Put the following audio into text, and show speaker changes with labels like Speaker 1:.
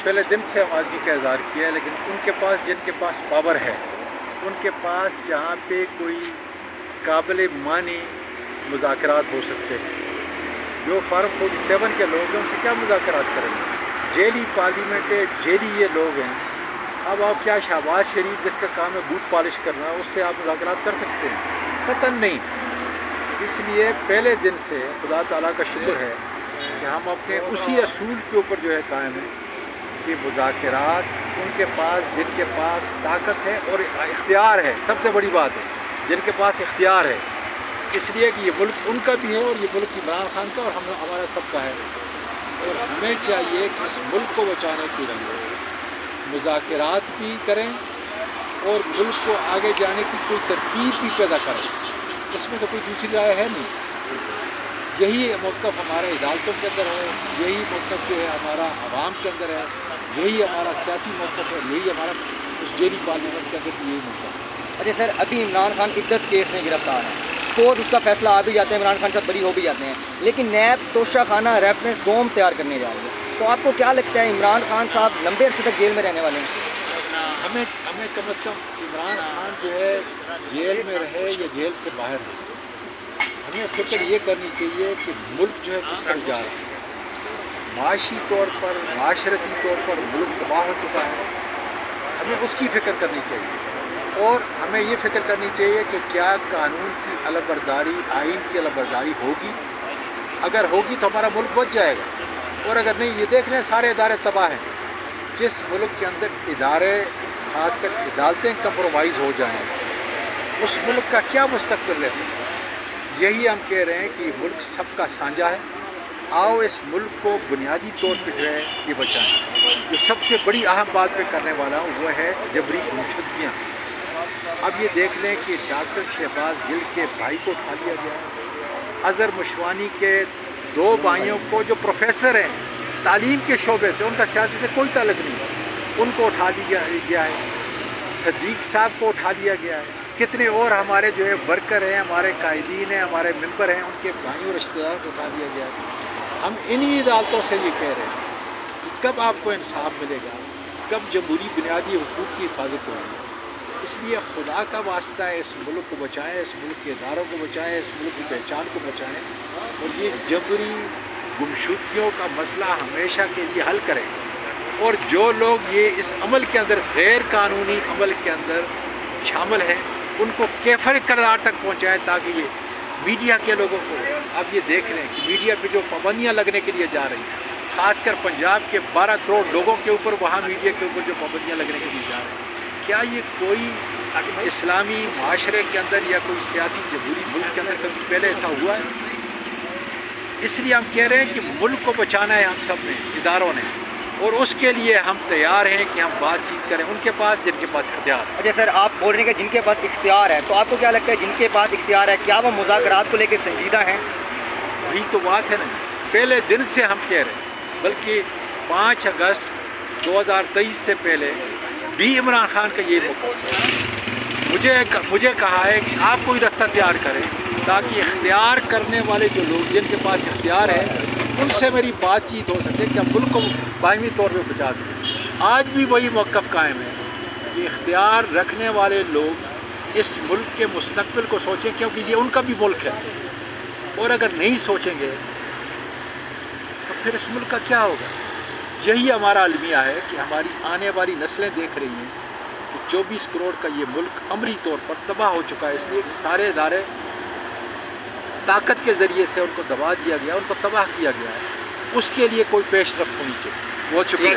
Speaker 1: پہلے دن سے آزادی کا اظہار کیا ہے، لیکن ان کے پاس جن کے پاس پاور ہے، ان کے پاس جہاں پہ کوئی قابل معنی مذاکرات ہو سکتے ہیں، جو فارم 47 کے لوگ ہیں ان سے کیا مذاکرات کریں گے؟ جیلی پارلیمنٹ ہے، جیلی یہ لوگ ہیں. اب آپ کیا شہباز شریف جس کا کام ہے بوٹ پالش کرنا، اس سے آپ مذاکرات کر سکتے ہیں؟ قطعاً نہیں. اس لیے پہلے دن سے خدا تعالیٰ کا شکر ہے کہ ہم اپنے اسی اصول کے اوپر جو ہے قائم ہیں کہ مذاکرات ان کے پاس جن کے پاس طاقت ہے اور اختیار ہے، سب سے بڑی بات ہے جن کے پاس اختیار ہے. اس لیے کہ یہ ملک ان کا بھی ہے اور یہ ملک عمران خان کا اور ہمارا سب کا ہے. اور ہمیں چاہیے کہ اس ملک کو بچانے کے لیے مذاکرات بھی کریں اور ملک کو آگے جانے کی کوئی ترتیب بھی پیدا کریں. اس میں تو کوئی دوسری رائے ہے نہیں. یہی موقف ہمارے عدالتوں کے اندر ہے، یہی موقف جو ہے ہمارا عوام کے اندر ہے، یہی ہمارا سیاسی موقف ہے، یہی ہمارا اس جیلی پارلیمنٹ کے اندر بھی یہی موقف ہے.
Speaker 2: اچھا سر، ابھی عمران خان عدت کیس میں گرفتار ہے. سپوز اس کا فیصلہ آ بھی جاتے ہیں، عمران خان صاحب بری ہو بھی جاتے ہیں، لیکن نیب توشہ خانہ ریفرنس دوم تیار کرنے جا رہی ہے. تو آپ کو کیا لگتا ہے عمران خان صاحب لمبے عرصے تک جیل میں رہنے والے ہیں؟
Speaker 1: ہمیں کم از کم عمران خان جو ہے جیل میں رہے یا جیل سے باہر رہے، ہمیں فکر یہ کرنی چاہیے کہ ملک جو ہے کس طرف جا رہا ہے. معاشی طور پر، معاشرتی طور پر ملک تباہ ہو چکا ہے. ہمیں اس کی فکر کرنی چاہیے اور ہمیں یہ فکر کرنی چاہیے کہ کیا قانون کی علمبرداری، آئین کی علمبرداری ہوگی. اگر ہوگی تو ہمارا ملک بچ جائے گا، اور اگر نہیں، یہ دیکھ لیں سارے ادارے تباہ ہیں. جس ملک کے اندر ادارے، خاص کر عدالتیں کمپرومائز ہو جائیں، اس ملک کا کیا مستقبل رہ سکتا ہے؟ یہی ہم کہہ رہے ہیں کہ یہ ملک سب کا سانجا ہے. آؤ اس ملک کو بنیادی طور پہ جو ہے یہ بچائیں. جو سب سے بڑی اہم بات پہ کرنے والا ہوں وہ ہے جبری گمشدگیاں. اب یہ دیکھ لیں کہ ڈاکٹر شہباز گل کے بھائی کو اٹھا لیا گیا ہے، اظہر مشوانی کے 2 بھائیوں کو جو پروفیسر ہیں تعلیم کے شعبے سے، ان کا سیاست سے کوئی تعلق نہیں، ان کو اٹھا لیا گیا ہے. صدیق صاحب کو اٹھا لیا گیا ہے. کتنے اور ہمارے جو ہے ورکر ہیں، ہمارے قائدین ہیں، ہمارے ممبر ہیں، ان کے بھائیوں رشتہ داروں کو اٹھا دیا گیا ہے. ہم انہی عدالتوں سے یہ کہہ رہے ہیں کہ کب آپ کو انصاف ملے گا، کب جمہوری بنیادی حقوق کی حفاظت ہوگی. اس لیے خدا کا واسطہ ہے، اس ملک کو بچائیں، اس ملک کے اداروں کو بچائیں، اس ملک کی پہچان کو بچائیں، اور یہ جبری گمشدگیوں کا مسئلہ ہمیشہ کے لیے حل کریں. اور جو لوگ یہ اس عمل کے اندر، غیر قانونی عمل کے اندر شامل ہیں، ان کو کیفر کردار تک پہنچائیں، تاکہ یہ میڈیا کے لوگوں کو، اب یہ دیکھ رہے ہیں کہ میڈیا پہ جو پابندیاں لگنے کے لیے جا رہی ہیں، خاص کر پنجاب کے 12 کروڑ لوگوں کے اوپر وہاں میڈیا کے اوپر جو پابندیاں لگنے کے لیے جا رہے ہیں، کیا یہ کوئی اسلامی معاشرے کے اندر یا کوئی سیاسی جمہوری ملک کے اندر کبھی پہلے ایسا ہوا ہے؟ اس لیے ہم کہہ رہے ہیں کہ ملک کو بچانا ہے ہم سب نے، اداروں نے، اور اس کے لیے ہم تیار ہیں کہ ہم بات چیت کریں ان کے پاس جن کے پاس اختیار ہے.
Speaker 2: اچھا سر، آپ بول رہے ہیں کہ جن کے پاس اختیار ہے، تو آپ کو کیا لگتا ہے جن کے پاس اختیار ہے کیا وہ مذاکرات کو لے کے سنجیدہ ہیں؟
Speaker 1: وہی تو بات ہے نا، پہلے دن سے ہم کہہ رہے ہیں، بلکہ 5 اگست 2023 سے پہلے بھی عمران خان کا یہ موقف ہے. مجھے کہا ہے کہ آپ کوئی رستہ تیار کریں تاکہ اختیار کرنے والے جو لوگ جن کے پاس اختیار ہے ان سے میری بات چیت ہو سکے کہ ہم ملک کو باہمی طور پہ بچا سکیں. آج بھی وہی موقف قائم ہے کہ اختیار رکھنے والے لوگ اس ملک کے مستقبل کو سوچیں، کیونکہ یہ ان کا بھی ملک ہے. اور اگر نہیں سوچیں گے تو پھر اس ملک کا کیا ہوگا؟ یہی ہمارا المیہ ہے کہ ہماری آنے والی نسلیں دیکھ رہی ہیں کہ 24 کروڑ کا یہ ملک عملی طور پر تباہ ہو چکا ہے. اس لیے سارے ادارے طاقت کے ذریعے سے ان کو دبا دیا گیا، ان کو تباہ کیا گیا ہے. اس کے لیے کوئی پیش رفت ہونی چاہیے. بہت شکریہ.